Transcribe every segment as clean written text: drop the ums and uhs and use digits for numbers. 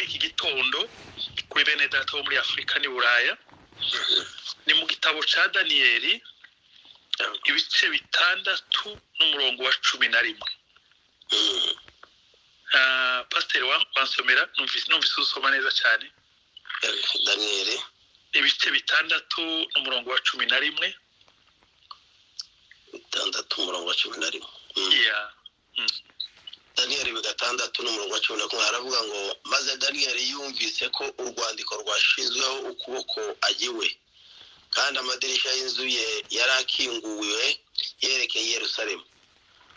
iki gitondo kuri bene data bo muri Afrika ni Buraya ni mu gitabo ca Daniyeli ibice 6 n'umurongo wa 11. Pastor wansomera numvise usoma neza cyane. Daniyeli ibice 6 n'umurongo wa 11. 6 umurongo wa 11. Yeah. Daniyeli 6 n'umurongo wa 11 haravuga ngo maze Daniyeli yumvise ko urwandiko rwashizweho ukuboko agiwe kandi amadirisha y'inzu ye yarakinguwe yerekeye Yerusalemu.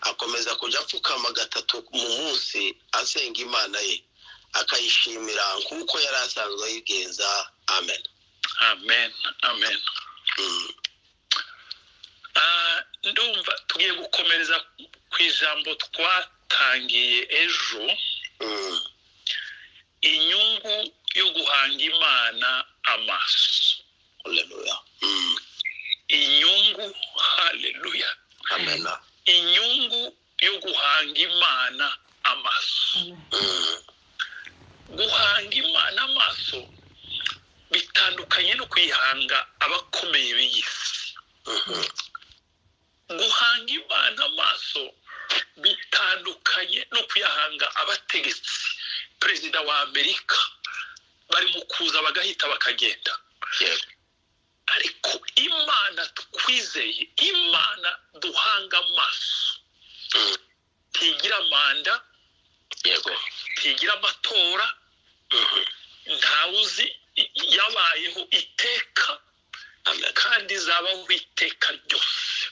Akomeza kujya apfukama 3 mu munsi asenga Imana ye akayishimira nkuko yari asanzwe yigenza. Amen. Amen. Amen. Ndumva tugiye gukomereza ku ijambo twatangiye ejo. Inyungu yo guhanga Imana amaso. Haleluya. Inyungu, haleluya. Amen. Inyungu yo guhanga Imana amaso. Guhanga Imana amaso bitandukanye no kwihanga abakomeye b'isi. Guhanga Imana amaso bitandukanye no kwihanga abategetsi. Perezida wa Amerika bari mu kuza bagahita bakagenda. Ariko Imana twizeye, Imana duhanga amaso, tigira manda, tigira amatora, ntawuzi yabayeho iteka kandi zabaho iteka ryose.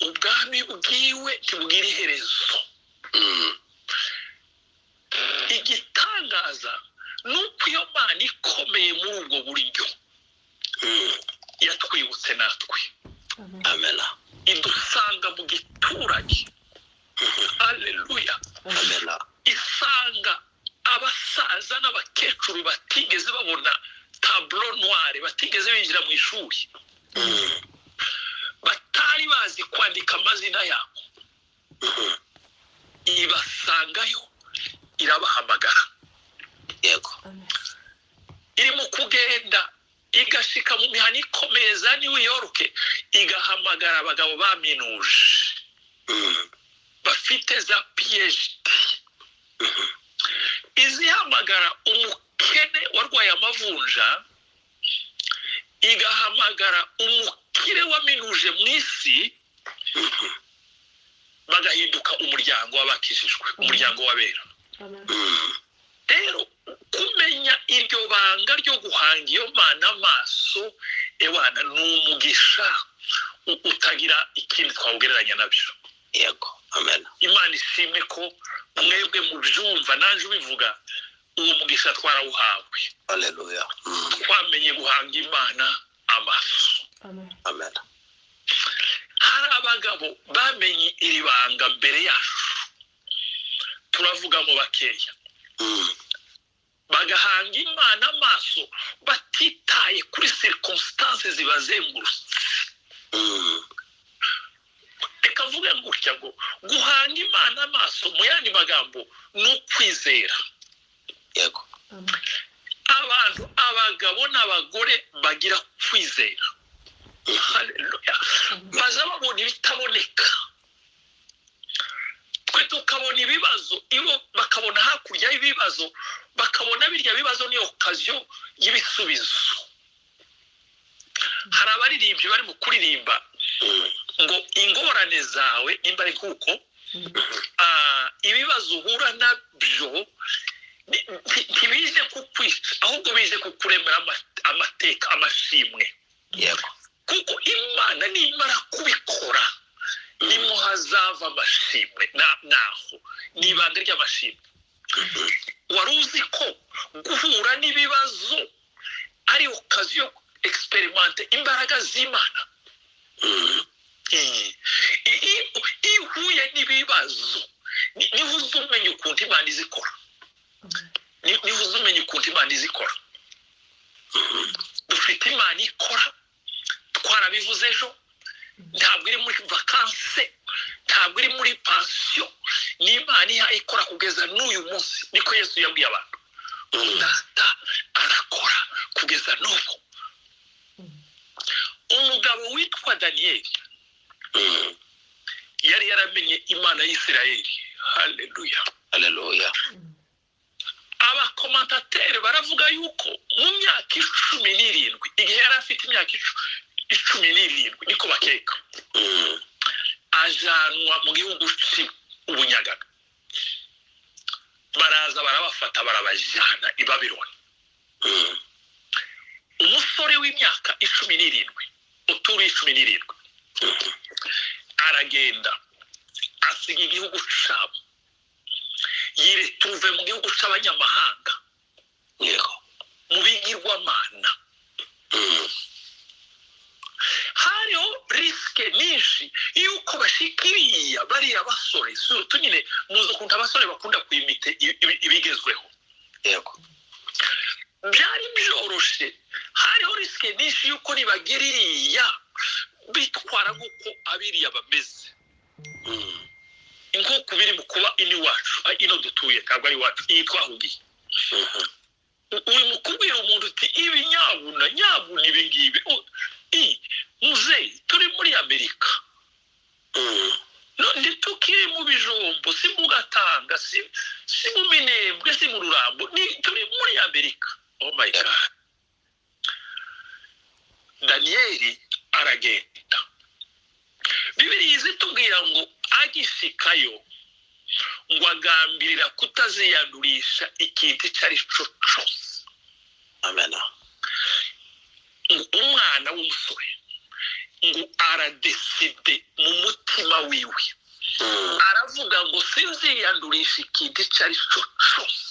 Ubwami bwiwe tibwira iherezo. Igitangaza nuko iyo Mana ikomeye muri ubwo buryo yatwibutse natwe. Amen. Idusanga mu giturage. Haleluya. Amen. Isanga abasaza n'abakecuru batigeze babona tableau noire, batigeze binjira mu ishuri, batari bazi kwandika amazina yabo. Ibasangayo irabahamagara. Yego. Iri mu kugenda igashika mu mihana ikomeye za New York, igahamagara abagabo baminuje bafite za PhD. Izihamagara umukene warwaye amavunja, igahamagara umukire waminuje mu isi, bagahinduka umuryango w'abakijijwe, umuryango w'abera. Rero kumenya iryo banga ryo guhanga iyo Mana amaso ewana n'umugisha utagira ikindi twawugereranya nabyo. Yego. Amen. Imana ishimwe ko mwebwe mubyumva nanje ubivuga, uwo mugisha twarawuhawe. Haleluya. Twamenye guhanga Imana amaso. Amen. Hari abagabo bamenye iri banga mbere yacu, turavuga mu bakeya. Bagahanga Imana amaso batitaye kuri circumstances zibazengurutse. Reka mvuge gutya ngo guhanga Imana amaso mu yandi magambo ni ukwizera. Yego. Abantu, abagabo n'abagore bagira kwizera. Haleluya. Baza babona ibitaboneka, twe tukabona ibibazo, ibo bakabona hakurya y'ibibazo, bakabona birya bibazo ni occasion y'ibisubizo. Hari abaririmbyi bari mu kuririmba ngo ingorane zawe nimba ari kuko ibibazo uhura nabyo ntibije kukwica, ahubwo bije kukuremera amateka, amashimwe. Yego. Kuko Imana nimara kubikora nimwo hazava amashimwe. Naho ni ibanga ry'amashimwe. Wari uzi ko guhura n'ibibazo ari occasion yo experimente imbaraga z'Imana? Iyo uhuye n'ibibazo niho uzumenya ukuntu Imana izikora. Niho uzumenya ukuntu Imana izikora. Dufite Imana ikora, twarabivuze ejo, ntabwo iri muri vacances, ntabwo iri muri pension. Ni Imana ikora kugeza n'uyu munsi. Niko Yesu yabwiye abantu. data arakora kugeza n'ubu. Umugabo witwa Daniyeli yari yaramenye Imana y'Isirayeli. Haleluya, haleluya. abakomantateri baravuga yuko mu myaka 17 igihe yari afite imyaka 17 niko bakeka, ajanwa mu gihugu cy'ubunyagaga. Baraza barabafata barabajana i Babyloni. Umusore w'imyaka 17 uturi 17 aragenda asiga igihugu cyabo, yiretuve mu gihugu cy'abanyamahanga, yego, mu bigirwamana. Hariho risike nyinshi yuko bashikiriya bariya basore, surtout nyine muzo kunta abasore bakunda kwimite ibigezweho. yego, Byari byoroshe, hariho risike nyinshi yuko nibagiririya bitwara nk'uko abiriya bameze, nk'uko biri mu kuba ini wacu ino dutuye, ntabwo ari wacu iyi twahugiye. Uri mu kubwira umuntu uti ibi nyabuna ibi ngibi, muzeyi turi muri Amerika, ntitukiri mu bijombo, si mu Gatanga, si mu Minembwe, si mu Rurambo, turi muri Amerika. Oh my God. Daniyeli aragenda. Bibiliya izitubwira ngo agishikayo ngo agambirira kutaziyandurisha ikintu icyo ari cyo cyose. amen. Umwana w'umusore ngo aradeside mu mutima wiwe, aravuga ngo sinziyandurisha ikintu icyo ari cyo cyose.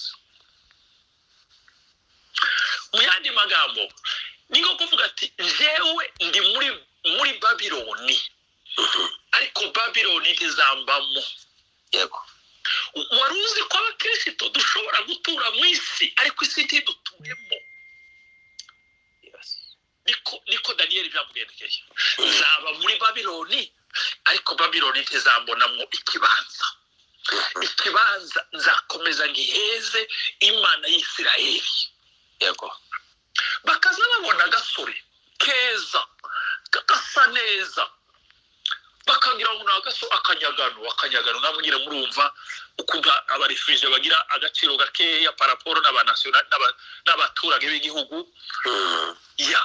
Mu yandi magambo ni nko kuvuga ati jewe ndi muri Babyloni, ariko Babyloni ntizambamo. yego, Wari uzi ko abakristo dushobora gutura mu isi ariko isi ntidutuyemo? Niko Daniyeli byamugendekeye. Nzaba muri Babyloni ariko Babyloni ntizambonamo ikibanza. Ikibanza nzakomeza ngiheze Imana y'Isirayeli. yego, Bakaza babona agasore keza gasa neza, bakagira ngo akanyagano namwe nyine murumva ukuntu abarefugee bagira agaciro gakeya paraporo n'abaturage b'igihugu. Ya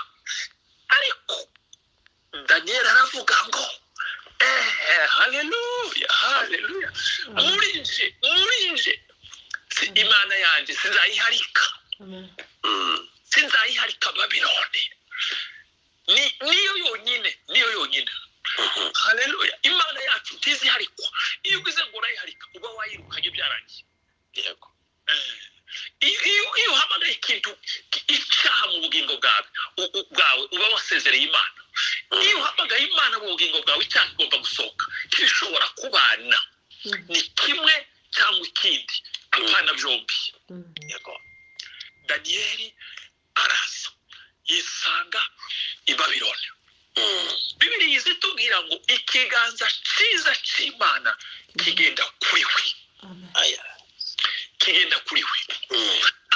ariko Daniyeli aravuga ngo haleluya, haleluya, murinje Imana yanjye sinzayiharika, sinzayiharika Babyloni. Niyo yonyine. Haleluya, Imana yacu ntiziharikwa. Iyo ugize ngo urayiharika uba wayirukanye byarangiye. yego, Iyo uhamagaye ikintu icyaha mu bugingo bwawe uba wasezereye Imana. Iyo uhamagaye Imana mu bugingo bwawe icyaha kigomba gusohoka. Kibishobora kubana ni kimwe cyangwa ikindi, apana byombi. Yego. Daniyeli araza yisanga i Babyloni. Bibiliya izitubwira ngo ikiganza cyiza cy'Imana kigenda kuri we. Kigenda kuri we.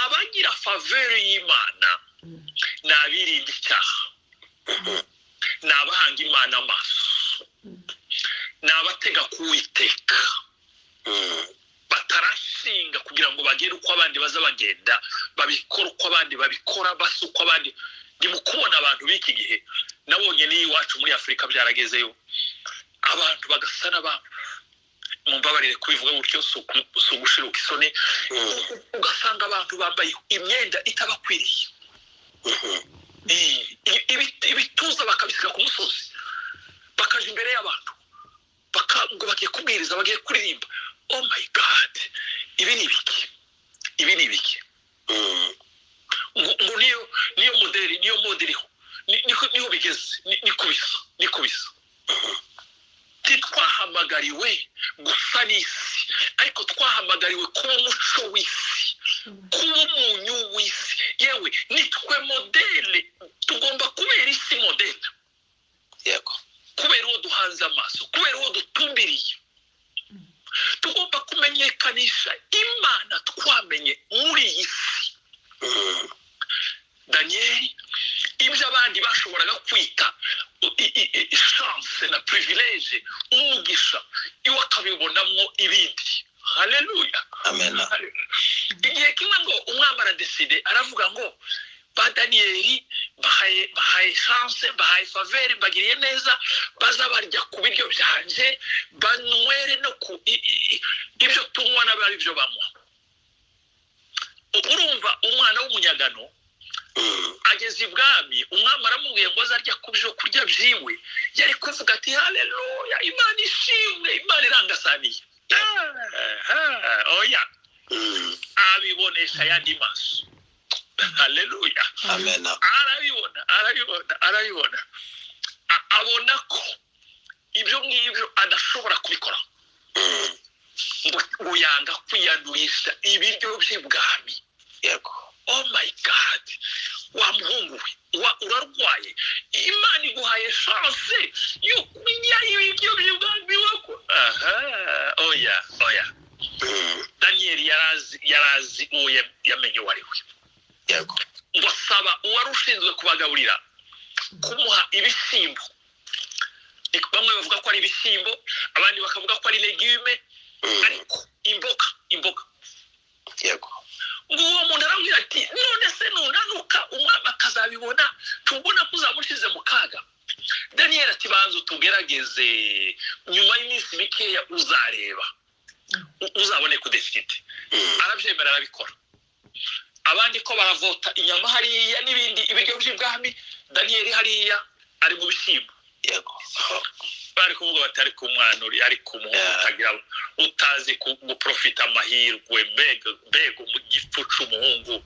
Abagira faveri y'Imana ni abirinda icyaha, ni abahanga Imana amaso, ni abatega kuwiteka, batarashinga kugira ngo bagere uko abandi baza bagenda, babikora uko abandi babikora, basa uko abandi. Ndi mu kubona abantu b'iki gihe, nabonye n'iwacu muri Afurika byaragezeyo, abantu bagasa n'abantu, mumbabarire kubivuga gutyo, si ugushiruka isoni, ugasanga abantu bambaye imyenda itabakwiriye, ibituza bakabisiga ku musozi, bakaja imbere y'abantu ngo bagiye kubwiriza, bagiye kuririmba. Oh my God, ibi ni ibiki? Ngo niyo modeli niho bigeze, niko bisa. Titwahamagariwe gusa n'isi, ariko twahamagariwe kuba umuco w'isi, kuba umunyu w'isi. Yewe nitwe modeli, tugomba kubera isi modeli. yego, kubera uwo duhanze amaso, kubera uwo dutumbiriye. Tugomba kumenyekanisha Imana twamenye muri iyi si. umugisha iwe akabibonamo ibindi. Haleluya. Amen. Igihe kimwe ngo umwami aradeside aravuga ngo ba Daniyeli bahaye chance, bahaye faveur, bagiriye neza, bazabarya ku biryo byanje, banywere no ku ibyo tunywa n'abari byo banywa. Urumva umwana w'umunyagano ageze ibwami, umwami aramubwiye ngo azarya ku byo kurya byiwe, yari kuvuga ati haleluya, Imana ishimwe, Imana irangasaniye. Oya, abibonesha yandi maso. Haleluya. Amen. Arabibona abona ko ibyo ngibyo adashobora kubikora, ngo yanga kwiyandurisha ibiryo by'ibwami. Yego. Oh my God, wa muhungu we urarwaye, Imana iguhaye chance yo kurya ibiryo by'ibwami wako. Oya. Daniyeli yarazi uwo yamenye uwo ari we. Yego. Ngo asaba uwari ushinzwe kubagaburira kumuha ibishyimbo. Bamwe bavuga ko ari ibishyimbo, abandi bakavuga ko ari legume, ariko imboga. Yego. Ngo uwo muntu arabwira ati none se nunanuka umwami akazabibona, tubona ko uzamushize mu kaga. Daniyeli ati banza tugerageze, nyuma y'iminsi mikeya uzareba, uzabone kudefite. Arabyemera, arabikora. Abandi ko baravota inyama hariya n'ibindi ibiryo by'ibwami, Daniyeli hariya ari mu bishyimbo. Yego. Bari kuvuga bati ariko umwana uri ari kumuhungu utagira utazi guprofita amahirwe, mbega mu gifucu umuhungu.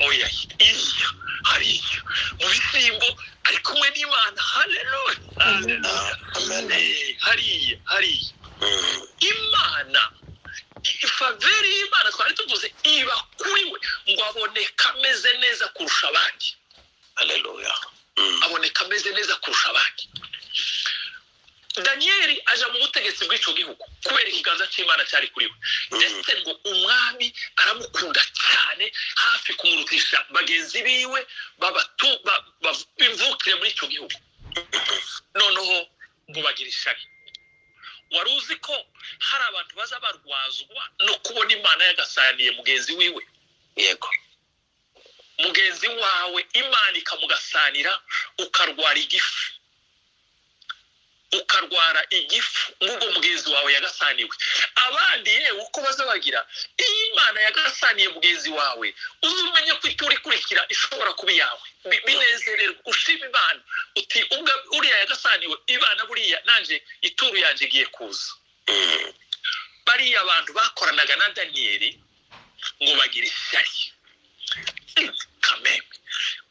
Oya, iya hariya mu bishyimbo ari kumwe n'Imana. Haleluya. Hariya Imana, faveri y'Imana twari tuvuze iba kuri we, ngo aboneka ameze neza kurusha abandi. Haleluya. Aboneka ameze neza kurusha abandi. Daniyeli aja mu butegetsi bw'icyo gihugu kubera ikiganza cy'Imana cyari kuri we, ndetse ngo umwami aramukunda cyane, hafi kumurutisha bagenzi biwe bimvukire muri icyo gihugu. Noneho ngo bagira ishyari. Wari uzi ko hari abantu baza barwazwa no kubona Imana yagasaniye mugenzi wiwe? Yego. Mugenzi wawe Imana ikamugasanira, ukarwara igifu n'ubwo mugenzi wawe yagasaniwe. Abandi yewe uko baza bagira, iyo Imana yagasaniye mugenzi wawe, uzumenye ko ituri kurikira ishobora kuba yawe. Binezererwa, ushima Imana uti ubwo uriya yagasaniwe, Imana buriya nanje ituru yanje igiye kuza. Bariya abantu bakoranaga na Daniyeli ngo bagira ishyari. Kameme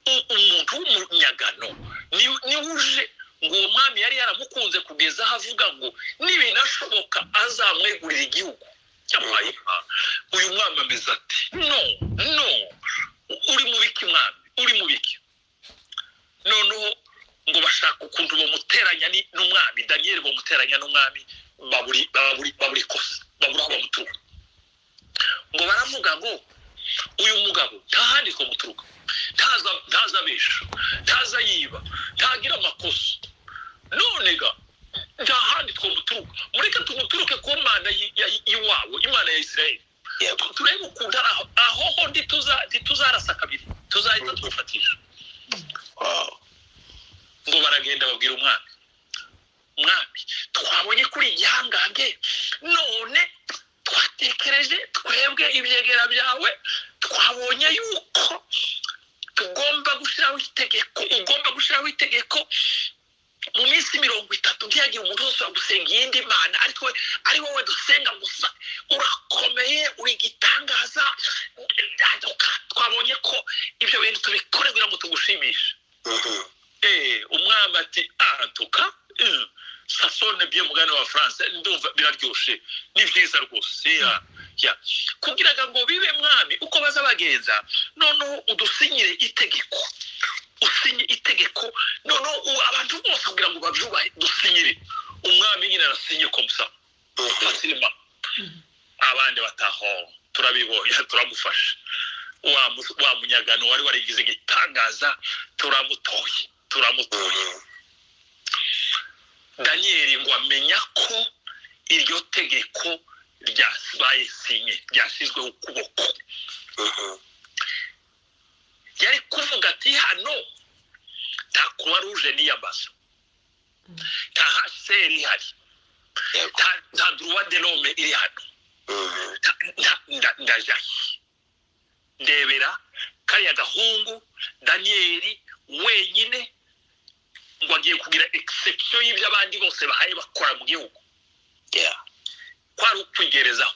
umuntu w'umunyagano ni uje ngo uwo mwami yari yaramukunze kugeza aho avuga ngo nibinashoboka azamwegurira igihugu. Uyu mwami ameze ati no, uri mu biki mwami, uri mu biki? Noneho ngo bashaka ukuntu bamuteranya n'umwami Daniyeli, bamuteranya n'umwami, baburi kosa, babura aho bamuturuka. Ngo baravuga ngo uyu mugabo ntahandi ko muturuka, ntaza abesha, ntaza yiba, ntagira amakosa. None ga ntahandi two muturuka, mureke tumuturuke ku Mana y'iwabo, Imana ya Isirayeli. Turebe ukuntu aho ntituzarasa kabiri, tuzahita tumufatisha. Ngo baragenda babwira umwami, twabonye kuri igihangange, none twatekereje twebwe ibyegera byawe, twabonye yuko ugomba gushyiraho itegeko mu minsi 30 ntiyagire umuntu wese gusenga iyindi Mana, ari wowe dusenga gusa. Urakomeye, uri igitangaza. Twabonye ko ibyo bintu tubikore kugira ngo tugushimishe. Umwami ati antuka sasone bien mugani wa France, ndumva biraryoshe, ni byiza rwose. Kugira ngo bibe mwami uko baza bagenza, noneho udusinyire itegeko, usinye itegeko, noneho abantu bose kugira ngo babyubahe, dusinyire. Umwami nyine arasinye komsa fasilima. Abandi bataho turabibonye, turamufasha. Wa munyagano wari warigize igitangaza, turamutoye. daniyeli ngo amenya ko iryo tegeko ryabaye sinye ryashyizweho ukuboko. Yari kuvuga ati hano nta kuba ruje niyambaza, nta haseri ihari, nta droit de l'homme iri hano, ndajaye ndebera kariya gahungu daniyeli wenyine ngo agiye kugira exception y'ibyo abandi bose bahaye bakora mu gihugu. Kwari ukwigerezaho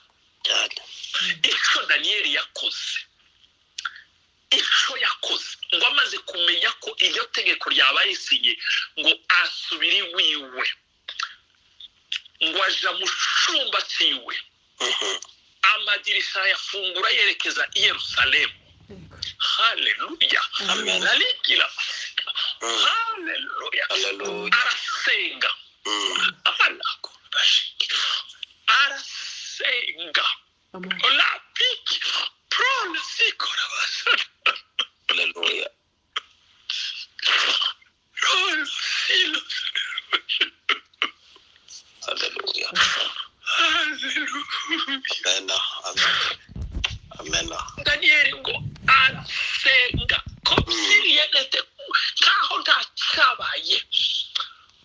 icyo daniyeli yakoze, icyo yakoze ngo amaze kumenya ko iryo tegeko ryabaye sinye ngo asubire iwiwe, ngo aja mu cyumba cyiwe, amadirisha yafungura yerekeza i Yerusalemu. Haleluya, alikira, haleluya, arasenga, arasenga, olapiki prole sikora basa. Haleluya, haleluya, haleluya, amen. Daniyeli ngo arasenga ko siriyete kaho ntacyabaye,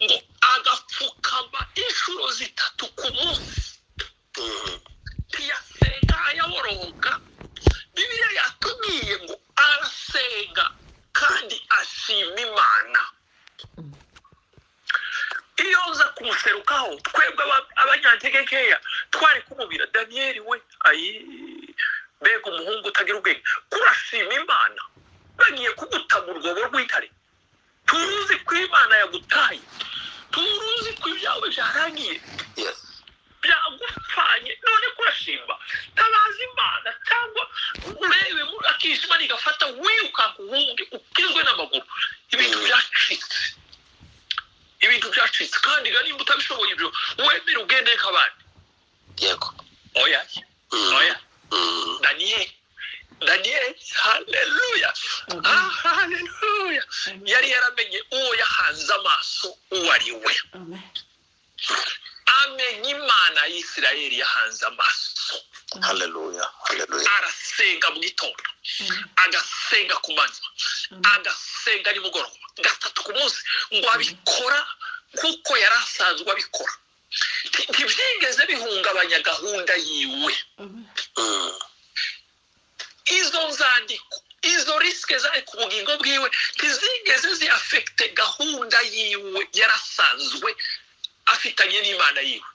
ngo agapfukama inshuro 3 ku munsi. Ntiyasenga yaboroga. Bibiliya yatubwiye ngo arasenga kandi ashima Imana. Iyo nza kumuserukaho twebwe abanyantegekeya twari kumubira Daniyeli we mbega umuhungu utagira ubwenge, kurashima Imana bagiye kuguta mu rwobo rw'intare. Turuzi ko Imana yagutaye, turuzi ko ibyawe byarangiye, byagupfanye, none kurashimba tabaza Imana cyangwa urebe muri akishima nigafata wiruka kuhunge ukizwe n'amaguru. Ibintu byacitse kandi nimba utabishoboye ibyo wemere ugende kabandi. Oya Daniel, haleluya, haleluya, yari yaramenye uwo yahanze amaso uwo ari we. Amenye Imana y'Isirayeli yahanze amaso. Haleluya, haleluya. Arasenga mu gitondo, agasenga ku manywa, agasenga nimugoroba, 3 ku munsi, ngo abikora kuko yari asanzwe abikora. Ntibyigeze bihungabanya gahunda yiwe. Izo nzandiko, izo risike zari ku bugingo bwiwe ntizigeze ziafekte gahunda yiwe yarasanzwe afitanye n'Imana yiwe.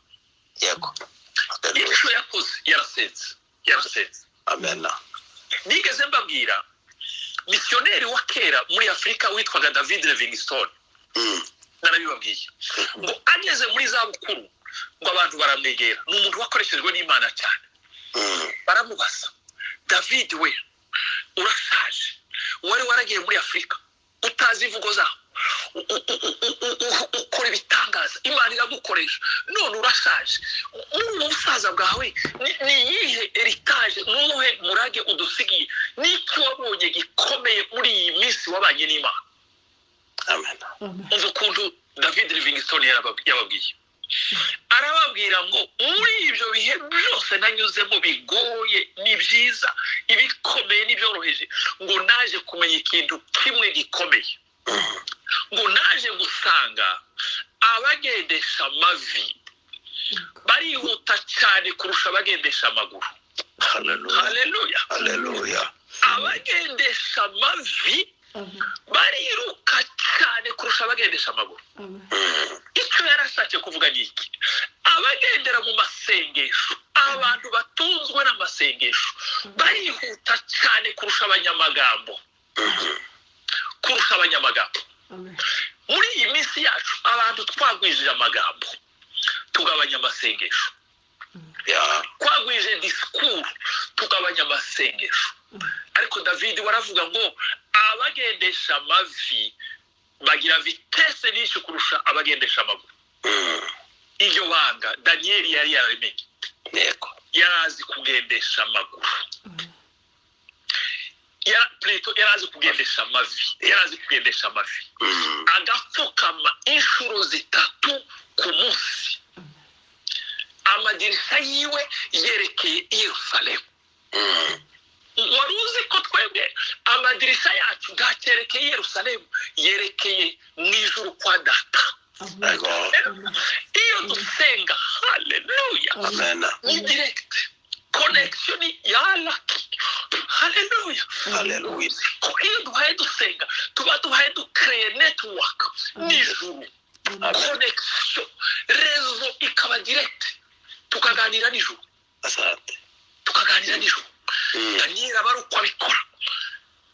Icyo yakoze yarasenze. Amen. Nigeze mbabwira missionnaire wa kera muri Afrika witwaga David Livingstone. Narabibabwiye ngo ageze muri za bukuru ngo abantu baramwegera, n'umuntu wakoreshejwe n'Imana cyane. Baramubaza, David we urashaje, wari waragiye muri Afrika utazi imvugo zaho, ukora ibitangaza, Imana iragukoresha, none urashaje, mu busaza bwawe ni yihe heritage, nuhe murage udusigiye, n'icyo wabonye gikomeye muri iyi minsi wabanye n'Imana? Amen. Umva ukuntu David Livingstone yababwiye. Arababwira ngo muri ibyo bihe byose nanyuzemo bigoye n'ibyiza, ibikomeye n'ibyoroheje, ngo naje kumenya ikintu kimwe gikomeye. Ngo naje gusanga abagendesha amavi barihuta cyane kurusha abagendesha amaguru. Haleluya, haleluya. Abagendesha amavi bariruka cyane kurusha abagendesha amaguru. Icyo yarashatse kuvuga ni iki? Abagendera mu masengesho, abantu batunzwe n'amasengesho barihuta cyane kurusha abanyamagambo. Muri iyi minsi yacu abantu twagwijije amagambo tugabanya amasengesho, twagwije disikuru tugabanya amasengesho. Ariko David waravuga ngo abagendesha amavi bagira vitesse nyinshi kurusha abagendesha amaguru. Iryo banga Daniyeli yari yaramenye. Yarazi kugendesha amaguru, yarazi kugendesha amavi, agapfukama inshuro 3 ku munsi amadirishya yiwe yerekeye i Yerusalemu. Wari uzi ko twebwe amadirishya yacu ntakerekeye i Yerusalemu, yerekeye mu ijuru kwa data. Iyo dusenga haleluya, ni direct connection ya laki. Haleluya, haleluya. Iyo duhaye dusenga tuba duhaye dukreye network n'ijuru, connection, rezo ikaba direct, tukaganira n'ijuru. Asante, tukaganira n'ijuru. Daniel aba ari uko abikora,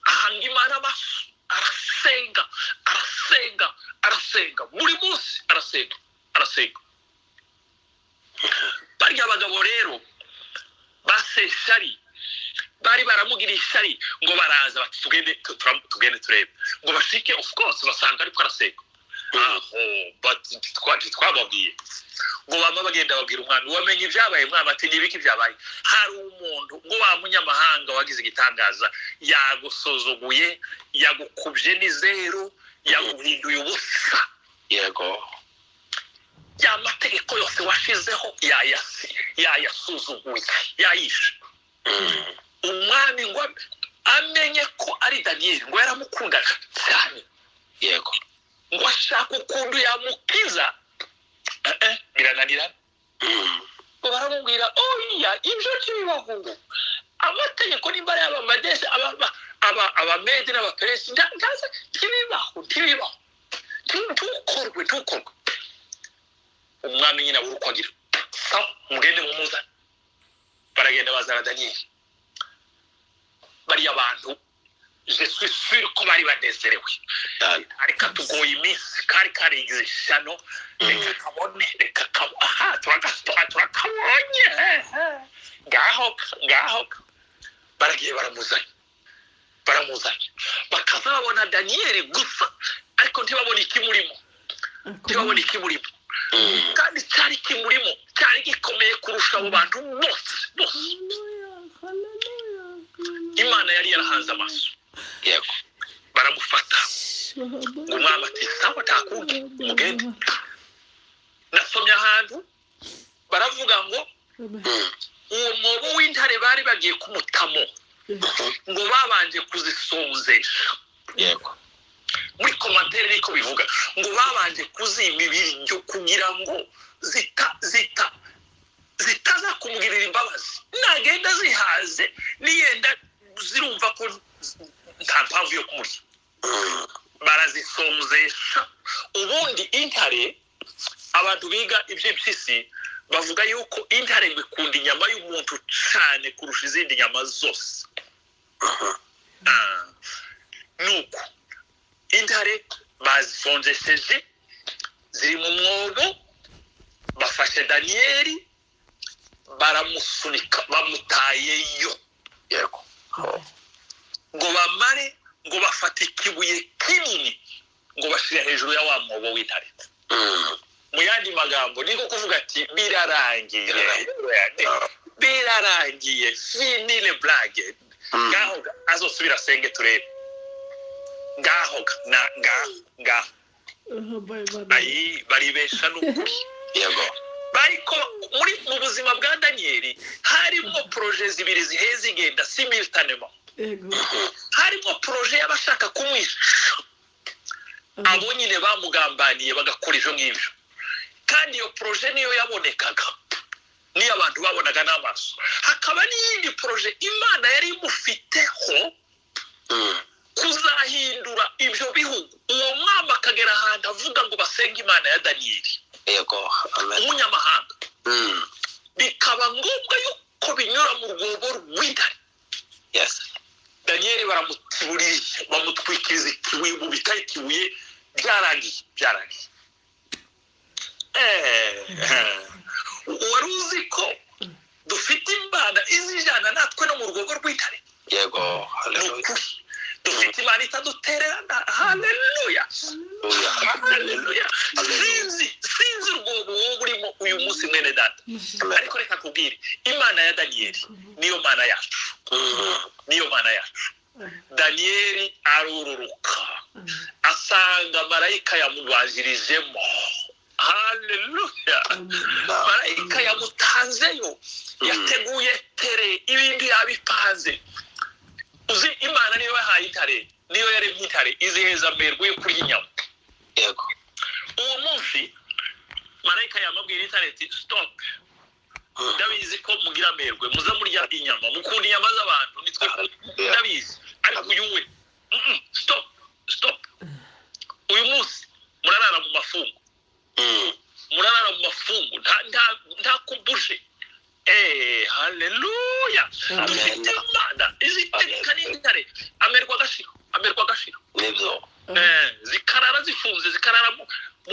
ahanga Imana amaso, arasenga arasenga arasenga, buri munsi arasenga arasenga. Bariya bagabo rero baseshari bari baramugiriye ishyari ngo baraza bati tugende turebe, ngo bashike, of course basanga ariko arasenga. Twababwiye ngo bama bagenda babwira umwami, wamenye ibyabaye mwami? Ati nibiki byabaye? Hari umuntu ngo wa munyamahanga wagize igitangaza, yagusozoguye, yagukubye n'izero, yaguhinduye ubusa. Yego, ya mategeko yose washizeho yayasuzuguye, yayishe. Umwami ngo amenye ko ari Daniel, ngo yaramukundaga cyane. Yego, ngo ashaka ukuntu yamukiza, birananira. Ngo baramubwira oya, ibyo kibibaho, amategeko nimba ari abamadesi, abamedi n'abaperesi, ndaza kibibaho, ntukorwe. Umwami nyine abura uko agira, mugende mumuzane. Baragenda bazana Daniel. Bariya bantu je suis sûr ko bari banezerewe, ariko tugoye iminsi, kari karigize ishyano. Reka kabone, reka turakabonye, ngaho baragiye baramuzanye, bakaza babona Daniel gusa, ariko ntibabona ikimurimo, kandi cyari kimurimo cyari gikomeye kurusha abo bantu bose. Imana yari yarahanze amaso. Yego, baramufata ngo umwami ati sawa, takundi mugende. Nasomye ahantu baravuga ngo uwo mwobo w'intare bari bagiye kumutamo, ngo babanje kuzisonzesha. Yego, muri komantere niko bivuga, ngo babanje kuzima ibiryo kugira ngo zitaza kumugirira imbabazi, nagenda zihaze niyenda zirumva ko nta mpamvu yo kumurya. Barazisonzesha. Ubundi intare, abantu biga iby'impyisi bavuga yuko intare ikunda inyama y'umuntu cyane kurusha izindi nyama zose. Nuko intare bazisonzesheje, ziri mu mwobo, bafashe Daniel baramusunika, bamutayeyo. Yego, ngo bamare, ngo bafata ikibuye kinini, ngo bashira hejuru ya wa mwobo w'intare. Mu yandi magambo niko kuvuga ati birarangiye, fini le blague. Ngaho azosubira senge turebe. Ngaho baribesha n'ukuri. Yego, bariko mu buzima bwa Daniel harimo projet zibiri zihe zigenda simultanément. Harimo projet y'abashaka kumwisha, abo nyine bamugambaniye bagakora ivyo ngivyo, kandi iyo projet niyo yabonekaga, niyo abantu babonaga n'amaso. Hakaba n'iyindi projet Imana yari imufiteho kuzahindura ibyo bihugu. Uwo mwami akagera ahantu avuga ngo basenga Imana ya Daniel. Yego, umunyamahanga. Bikaba ngombwa yuko binyura mu rwobo rw'intare. Yes, Daniel baramutiburiye, bamutwikiriza ikibuye, mu bita ikibuye, byarangiye. Wari uzi ko dufite Imana izijana natwe no mu rwobo rw'intare? Yego, haleluya. Dufite Imana itadutererana. Haleluya, haleluya. Sinzi urwobo wowe urimo uyu munsi mwene data, ariko reka kubwire, Imana ya Daniel niyo Mana yacu, niyo Mana yacu. Daniel arururuka, asanga marayika yamubajirijemo. haleluya marayika yamutanzeyo yateguye tere ibindi yabipanze uzi imana niyo yahaye itare niyo yaremye itare iziheza amerwe yo kurya inyama yego uwo munsi marayika yamubwira itare ati stop ndabizi ko mugira amerwe muza murya inyama mukunda inyama z'abantu nitwe ndabizi ariko uyuwe stop uyu munsi murarara mu mafungo nta kubuje haleluya dufite imana izitegeka n'intare amerwa agashira nibyo zikarara zifunze zikarara mu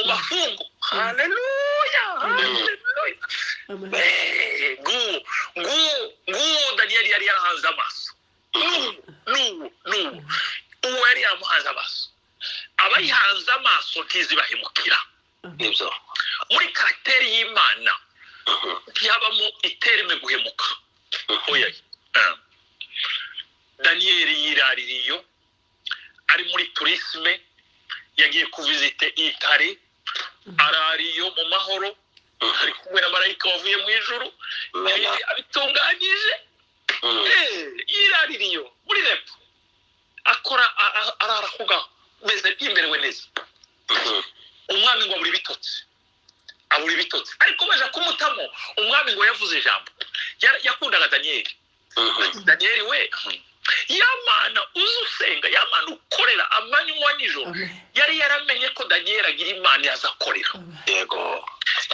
mafungo haleluya nguwo daniyeli yari yarahanze amaso uwo yari yaramuhanze amaso abayihanze amaso ntizibahemukira nibyo muri karateri y'imana ntiyabamo iterime guhemuka oya daniyeli yiraririyo ari muri turisme yagiye kuvizite itare arariyo mu mahoro ari kumwe na marayika wavuye mu ijuru abitunganyije yiraririyo muri repo akora arara kugaho meze imberewe neza umwami ngo abura ibitotsi ariko baje kumutamo umwami ngo yavuze ijambo yakundaga daniyeli daniyeli we yamana uzusenga yamana ukorera amanywa nijoro yari yaramenye ko daniyeli agira imana yazakorera yego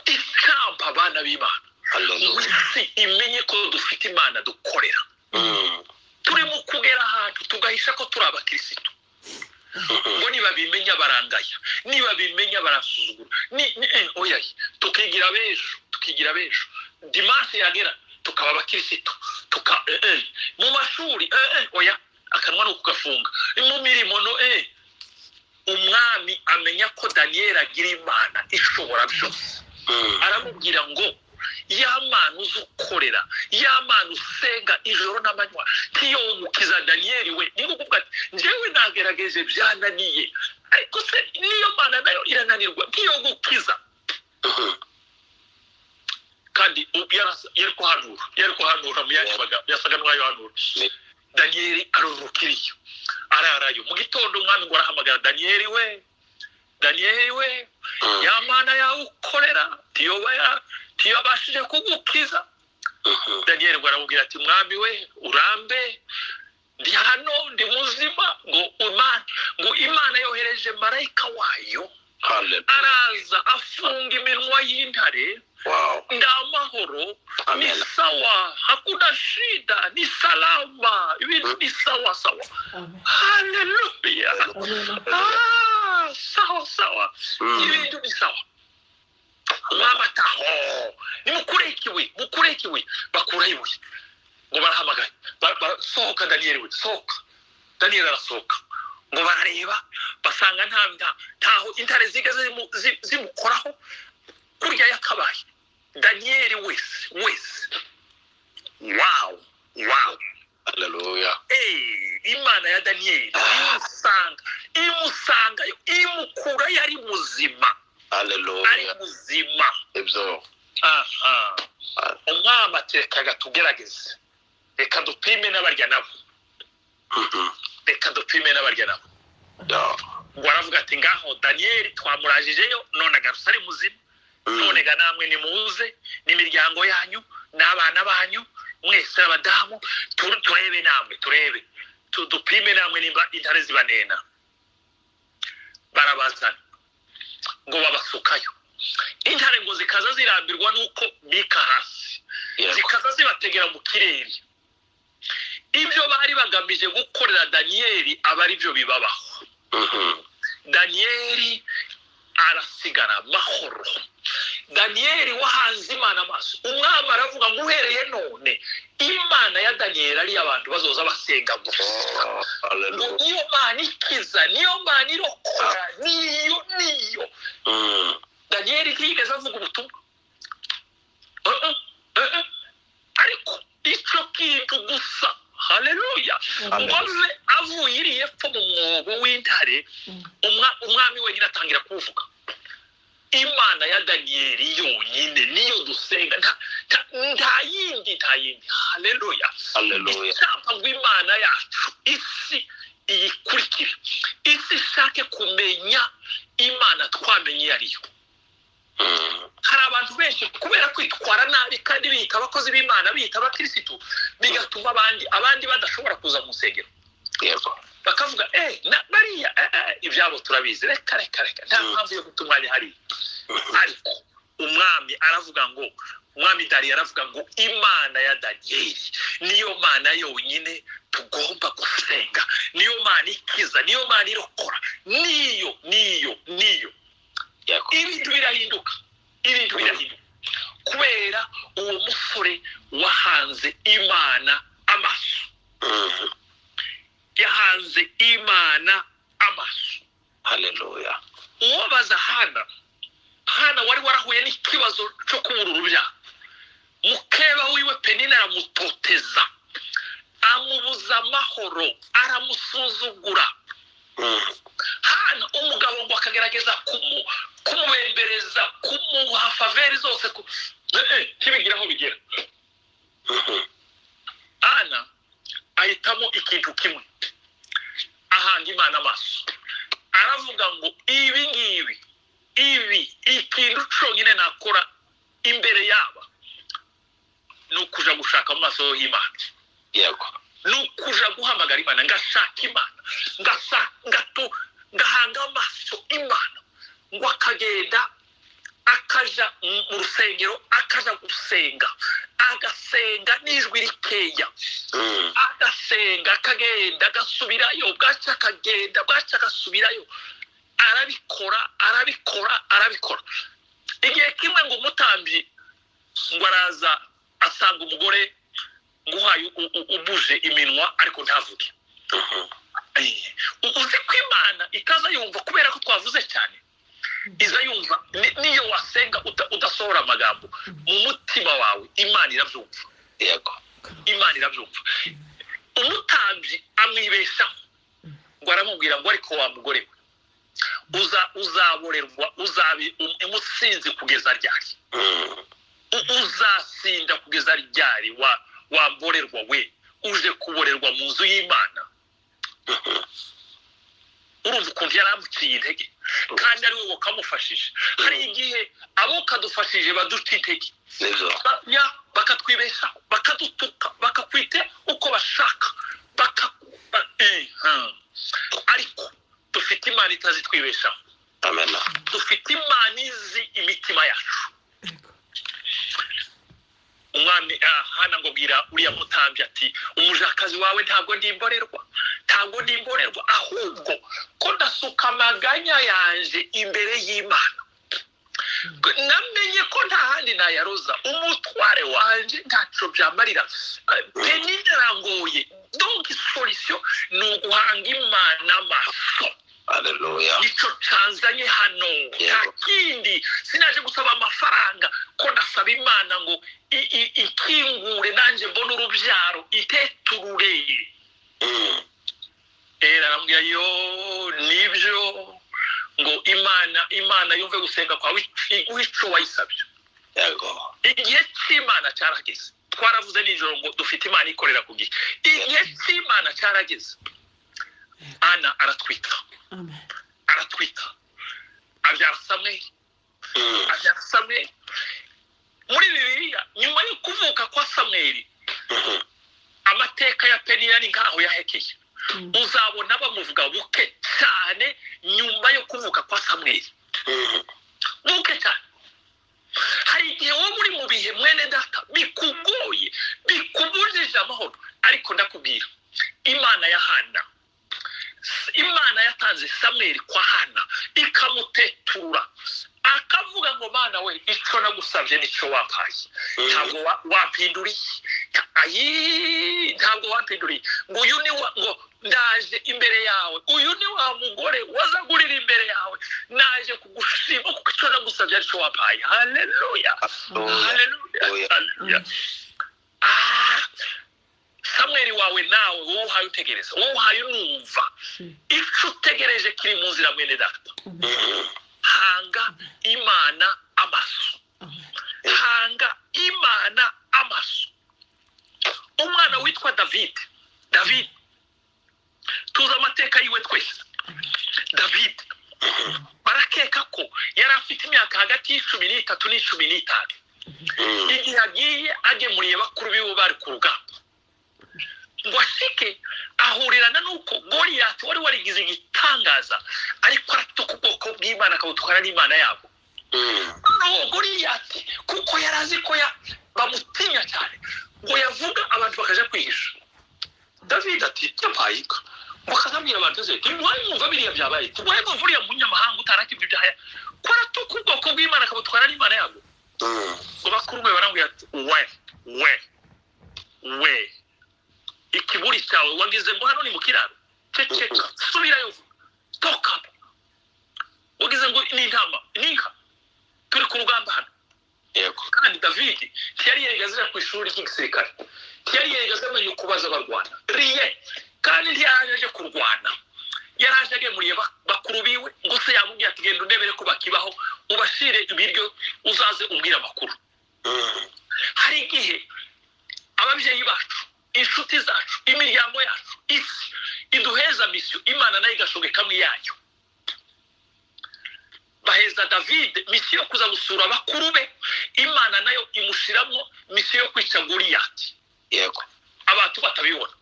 ikamba abana b'imana isi imenye ko dufite imana dukorera turi mu kugera ahantu tugahisha ko turi abakirisitu ngo niba bimenya barangaya niba bimenya barasuzugura oya tukigira bejo dimanche yagera tukaba abakirisitu mu mashuri oya akanwa no kugafunga mu mirimo no umwami amenya ko daniyeli agira imana ishobora byose aramubwira ngo yamana uzukorera yamana usenga ijoro n'amanywa kiyo mukiza daniyeli we ni kuvuga ati njyewe nagerageje byananiye ariko se niyo mana nayo irananirwa kiyo gukiza kandi yari kuhanura mu yandi magambo yasaga n'uwayo hanura daniyeli arurukiriyo ararayo mu gitondo umwami ngo arahamagara daniyeli we yamana yawe ukorera tiyo abashije kugukiza daniyeli ngo aramubwira ati mwami we urambe ndi hano ndi muzima ngo imana yohereje marayika wayo araza afunga iminwa y'intare ndamahoro ni sawa hakuna shida ni salama ibintu ni sawa haleluya sawa ibintu ni sawa mwamataho mukurekiwe bakura ibuye ngo barahamagaye sohoka daniyeli we sohoka daniyeli arasohoka ngo barareba basanga ntaho intare zigeze zimukoraho kurya yakabaye daniyeli wese wow haleluya imana ya daniyeli imusangayo imukura yari muzima haleluya ari muzima ibyo umwami ati reka tugerageze reka dupime n'abarya nabo ngo aravuga ati ngaho daniyeli twamurajijeyo none agarutse ari muzima none ga namwe nimuze n'imiryango yanyu n'abana banyu mwese abadamu turebe namwe dupime namwe nimba intare zibanena barabazana ngo babasukayo intare ngo zikaza zirambirwa nuko bika hasi zikaza zibategera mu kirere ibyo bari bagamije gukorera daniyeli aba ari byo bibabaho daniyeli arasigara mahoro daniyeli wahanze imana amaso umwami aravuga ngo uhereye none imana ya daniyeli ari abantu bazoza basenga gusa ngo niyo mana ikiza niyo mana irokora niyo daniyeli ntiyigeze avuga ubutumwa ariko icyo kintu gusa haleluya ngo ave avuye iriye epfo mu mwobo w'intare umwami wenyine atangira kuvuga imana ya daniyeli yonyine niyo dusenga nta yindi haleluya icyapa ngo imana yacu isi iyikurikire isi ishake kumenya imana twamenye ariyo. hari abantu benshi kubera kwitwara nabi kandi bita abakozi b'imana bita abakirisitu bigatuma abandi badashobora kuza mu nsengero. yego bakavuga bariya ibyabo turabizi reka nta mpamvu yo gutumanya hari. ariko umwami aravuga ngo umwami Dariyo aravuga ngo imana ya Daniyeli niyo mana yonyine tugomba gusenga, niyo mana ikiza, niyo mana irokora, niyo ibintu birahinduka kubera uwo musore wahanze imana amaso. yahanze imana amaso. haleluya. uwobaza hana wari warahuye n'ikibazo cyo kubura urubyaro, mukeba wiwe Penina aramutoteza, amubuza amahoro, aramusuzugura. hana umugabo ngo akagerageza kumubembereza, kumuha faveri zose ntibigire aho bigera. hana ahitamo ikintu kimwe, ahanga imana amaso, aravuga ngo ibi ikintu cyonyine nakora imbere yaba ni ukuja gushaka amaso y'Imana. yego ni ukuja guhamagara Imana, ngashaka Imana, ngahanga amaso Imana, ngo akagenda akaja mu rusengero, akaja gusenga, agasenga n'ijwi rikeya, agasenga akagenda agasubirayo, bwaca akagenda bwaca agasubirayo, arabikora. igihe kimwe ngo umutambyi ngo araza asanga umugore ngo uhaye ubuje iminwa ariko ntavuge. uzi ko Imana ikaza yumva kubera ko twavuze cyane, iza yumva niyo wasenga udasohora amagambo mu mutima wawe, Imana irabyumva. yego Imana irabyumva. umutambyi amwibeshaho ngo aramubwira ngo ariko wa mugore we uzaborerwa, uzabi umusinzi kugeza ryari? uzasinda kugeza ryari wamborerwa we uje kuborerwa mu nzu y'Imana? urumva ukuntu yaramuciye intege kandi ari wowe wakamufashije. hari igihe abo kadufashije baduca intege, bakatwibeshaho, bakadutuka, bakakwita uko bashaka, ariko dufite Imana itazi twibeshaho. amen. dufite Imana izi imitima yacu. umwami hana ngo bwira uriya mutambyi ati umujakazi wawe ntabwo ndimborerwa, ahubwo ko ndasuka amaganya yanje imbere y'Imana. namenye ko nta handi nayaroza, umutware wanje ntaco byamarira, Penina arangoye. donc solution ni uguhanga Imana amaso. haleluya. nico canzanye hano, nta kindi. sinaje gusaba amafaranga, ko ndasaba Imana ngo ikingure nanje mbona urubyaro, iteturure. arambwira nibyo ngo Imana yumve gusenga kwawe, iguhe ico wayisabye. yego igihe cy'Imana cyarageze. twaravuze nijoro ngo dufite Imana ikorera ku gihe. igihe cy'Imana cyarageze. Ana aratwita, abyara Samweli. muri Bibiliya nyuma yo kuvuka kwa Samweli, amateka ya Penina ni nkaho yahekeye. uzabona bamuvuga buke cyane nyuma yo kuvuka kwa Samweli, buke cyane. hari igihe wowe muri mu bihe mwene data bikugoye, bikubujije amahoro, ariko ndakubwira Imana ya Hana, Imana yatanze Samweli kwa Hana ikamutetura, akavuga ngo Mana we ico nagusabye nico wampaye, ntabwo wampinduriye. ntabwo wampinduriye. ngo uyu ni ngo ndaje imbere yawe, uyu ni wa mugore wazagurira imbere yawe, naje kugushima kuko ico nagusabye arico wampaye. haleluya. Samweli wawe nawe wowe uhaye utegereza, wowe uhaye unumva, ico utegereje kiri mu nzira mwene data. hanga imana amaso, hanga imana amaso. Umwana witwa David tuzi amateka yiwe twese. David barakeka ko yari afite imyaka hagati y'13 n'15 igihe agiye agemuriye bakuru biwe bari ku rugamba, ngo ashike ahurirana n'uko Goliyati wari warigize igitangaza ariko aratuka ubwoko bw'Imana akabutwara n'Imana yabo. No, Goliyati kuko yari azi ko bamutinya cyane ngo yavuga abantu bakaja kwihisha. David ati yapayika bakazabwira abantu ze ntimwumva biriya byabaye, twebwe vuriya munyamahanga utarakibye byahaya ko aratuka ubwoko bw'Imana akabutwara n'Imana yabo. Ngo bakuru be barambwira ati we ikiburi cyawe wagize ngo hano ni mu kiraro, ceceka subirayo, talk up. Wagize ngo ni intama ninka turi ku rugamba hano. Yego, kandi David yari yeregaza ku ishuri ry'igisirikare, yari yeregaza amenye kubaza barwana riye, kandi ntiyaje kurwana, yaraje agemuriye bakuru biwe ngo se yamubwiye ati genda undebere ko bakibaho ubashire ibiryo uzaze umbwira amakuru. Hari igihe ababyeyi bacu, inshuti zacu, imiryango yacu, isi iduheza misiyo, Imana nayo igashogekamo yayo. Baheza David misiyo yo kuza gusura bakuru be, Imana nayo imushiramo misiyo yo kwica Goliyati. Yego, abantu batabibona.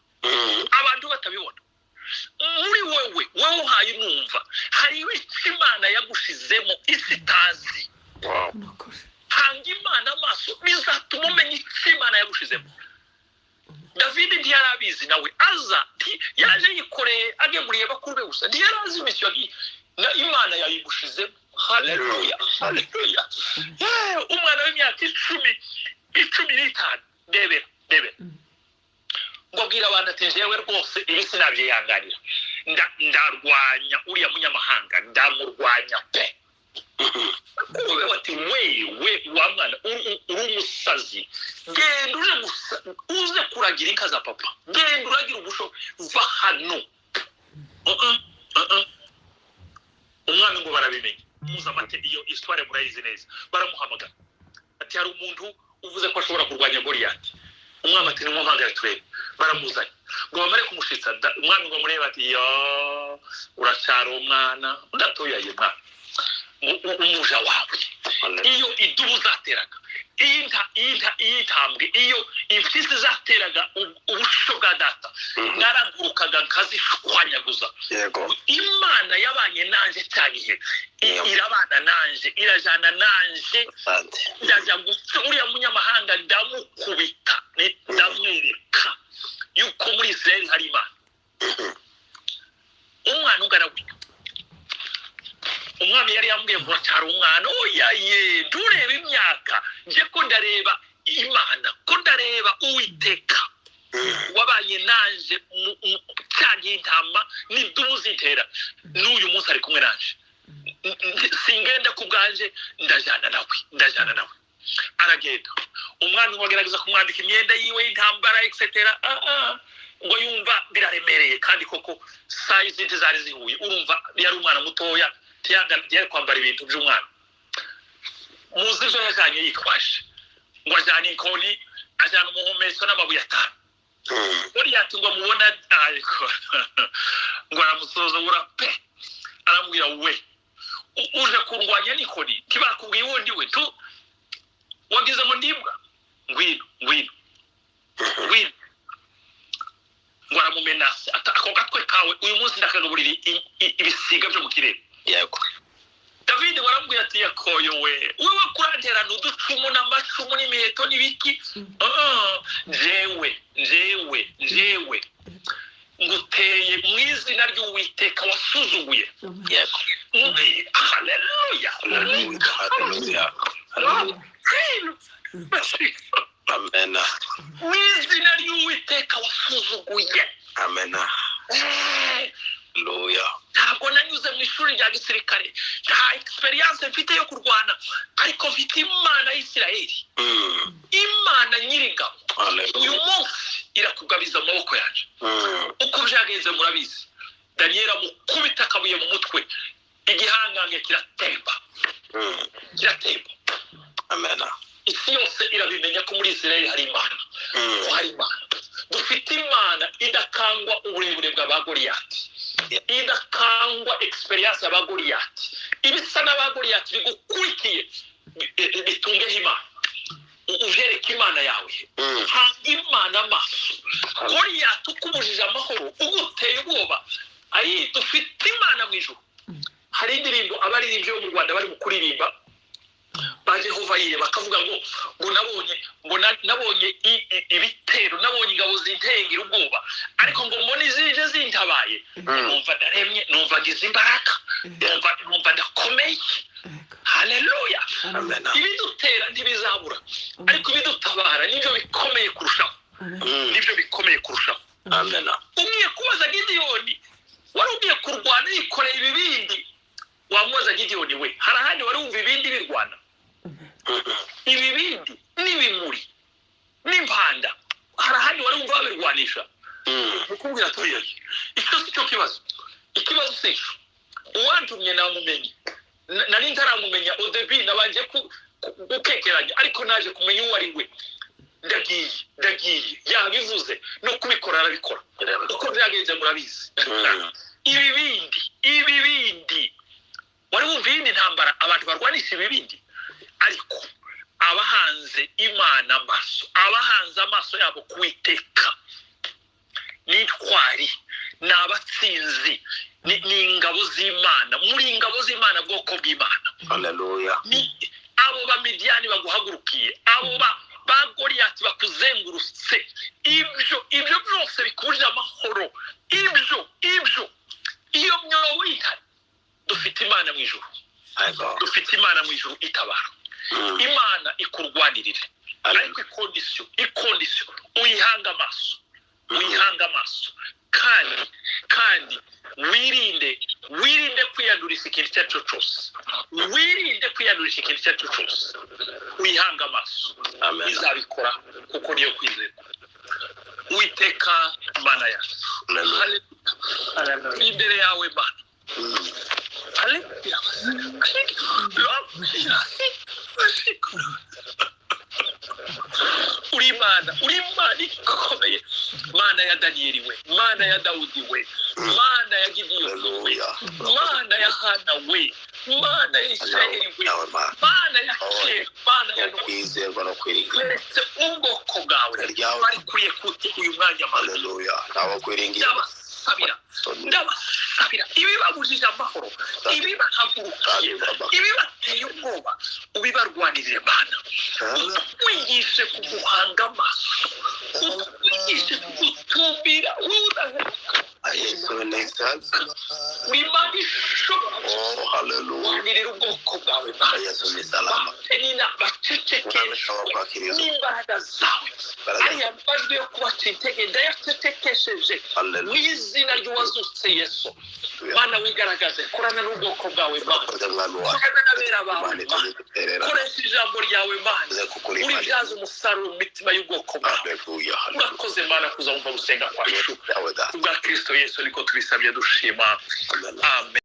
Muri wewe uhaye numva hari ibice Imana yagushizemo isi itazi. Hanga Imana amaso bizatuma umenya icyo Imana yagushizemo. David ntiyarabizi nawe aza yaje yikoreye agemuriye bakuru be gusa, ntiyarazi misiyo na Imana yayigushizemo. Haleluya. Umwana w'imyaka 15 debera ngo bwira abantu ati jewe rwose ibi sinabyihanganira, ndarwanya uriya munyamahanga, ndamurwanya pe. Ube bati we wa mwana uri umusazi, genda uze kuragira inka za papa, genda uragira ubusho, va hano. Umwana ngo barabimenya, muza amate iyo histoire murayizi neza. Baramuhamagara ati hari umuntu uvuze ko ashobora kurwanya Goliyati. Umwana ati nimumuhamagare turebe. Baramuzanye ngo bamare kumushitsa, umwana ngo murebe ati yo uracyari umwana ndatoyaye mwana, umuja wawe iyo idubu zateraga, iyintambwe iyo impyisi zateraga ubusho bwa data, naragurukaga nkazishwanyaguza. Imana yabanye nanje cyagihe, irabana nanje, irajana nanje, ndaja gusa uriya munyamahanga ndamukubita, ndamwereka yuko muri Israeli hari Imana. Umwana ungarabuye, umwami yari yambwiye ngo cyari umwana, oyaye dureba imyaka, nje ko ndareba Imana, ko ndareba Uwiteka wabanye nanje cyagiye intama n'idubu zitera, n'uyu munsi ari kumwe nanje, singenda ku bwanje, ndajana nawe. Aragenda umwami wagerageza kumwandika imyenda yiwe y'intambara etc. Ngo yumva biraremereye, kandi koko size zari zihuye. Urumva yari umwana mutoya, yari kwambara ibintu by'umwana. Muzi ibyo yajyanye yitwaje, ngo ajyane inkoni, ajyana umuhumetso n'amabuye 5. Goliyati ngo amubona ariko ngo aramusuzugura pe, aramubwira we uje kurwanya n'inkoni, ntibakubwiye wundi we tu wagize ngo ndibwa, ngwino ngo aramumenase ako gatwe kawe uyu munsi ndakagaburira ibisiga byo mu kirere. Yego, David warambwiye ati yakoyo wewe kuranterana uducumu n'amacumu n'imiheto n'ibiki, jewe nguteye mu izina ry'Uwiteka wasuzuguye. Yego, haleluya. Amen. Mu izina ry'Uwiteka wasuzuguye. Amen. Haleluya. Ntabwo nanyuze mu ishuri rya gisirikare, nta experience mfite yo kurwana, ariko mfite Imana y'Isiraheli, Imana nyir'ingabo. Uyu munsi irakugabiza amaboko yacu. Uko byagenze murabizi, Daniel amukubita akabuye mu mutwe, igihangange kiratemba kiratemba amen isi yose irabimenya ko muri Israel hari imana hari imana dufite imana idakangwa uburebure bw'abagoriyati idakangwa experience y'abagoriyati ibisa n'abagoriyati bigukurikiye bitungeho imana ujereka imana yawe hanga imana amaso goriyati ukubujije amahoro uguteye ubwoba ayi dufite imana mu ijuru hari indirimbo abaririmbyi bo mu Rwanda bari mu kuririmba ba Jehova yire bakavuga ngo nabonye ibitero nabonye ingabo zintengera ubwoba ariko ngo mbone zije zintabaye numva daremye numva ngize imbaraga numva ndakomeye haleluya ibidutera ntibizabura ariko ibidutabara nibyo bikomeye kurushaho nibyo bikomeye kurushaho amen ugiye kubaza Gideyoni wari ugiye kurwana yikoreye ibibindi wamubaza Gideyoni we hari ahandi wari wumva ibindi birwana ibibindi n'ibimuri n'impanda hari ahandi wari wumva babirwanisha ukubwira atoya icyo si cyo kibazo ikibazo sico uwantumye namumenye nari ntaramumenya odebi nabanje gukekeranya ariko naje kumenya uwo ari we ndagiye yabivuze no kubikora arabikora uko byagenze murabizi ibibindi wari wumva iyindi ntambara abantu barwanisha ibibindi ariko abahanze imana amaso abahanze amaso yabo kuwiteka n'intwari n'abatsinzi ni ingabo z'Imana muri ingabo z'Imana bwoko bw'Imana haleluya ni abo ba Midiyani baguhagurukiye abo ba Goriyati bakuzengurutse ibyo byose bikuje amahoro ibyo iyo myobo ihari dufite imana mu ijuru dufite imana mu ijuru itabara imana ikurwanirire ariko ikondisiyo uyihanga amaso kandi wirinde kwiyandurisha ikintu icyo ari cyo cyose uyihanga amaso izabikora kuko niyo kwizerwa Uwiteka Mana yacu imbere yawe Mana uri Imana ikomeye Mana ya Daniyeli we Mana ya Dawudi we Mana ya Gideyoni we Mana ya Hana we Mana ya Israeli we Mana ya Kera Mana ya kwizerwa no kwiringira ndetse ubwoko bwawe bari kuriye kuti uyu mwanya haleluya nawe kwiringira ndabasabira ibibabujije amahoro ibibahagurukiye ibibateye ubwoba ubibarwanirire Mana wigishe kuguhanga amaso wigishe kugutumbira udaheruka Yesu nexaza Imana ishobora haleluya nirira ubwoko bwawe Mana Yesu ni salama nina bacecekeshe n'imbaraga zawe ariya majwi yo kubaca intege ndayacetekesheje mu izina ry'uwazutse Yesu Mana wigaragaze korana n'ubwoko bwawe Mana korana n'abera bawe Mana koresha ijambo ryawe Mana uribyaza umusaruro mu mitima y'ubwoko bwawe urakoze Mana kuzumva gusenga kwacu kubwa Kristo Yesu niko tubisabye dushima amen.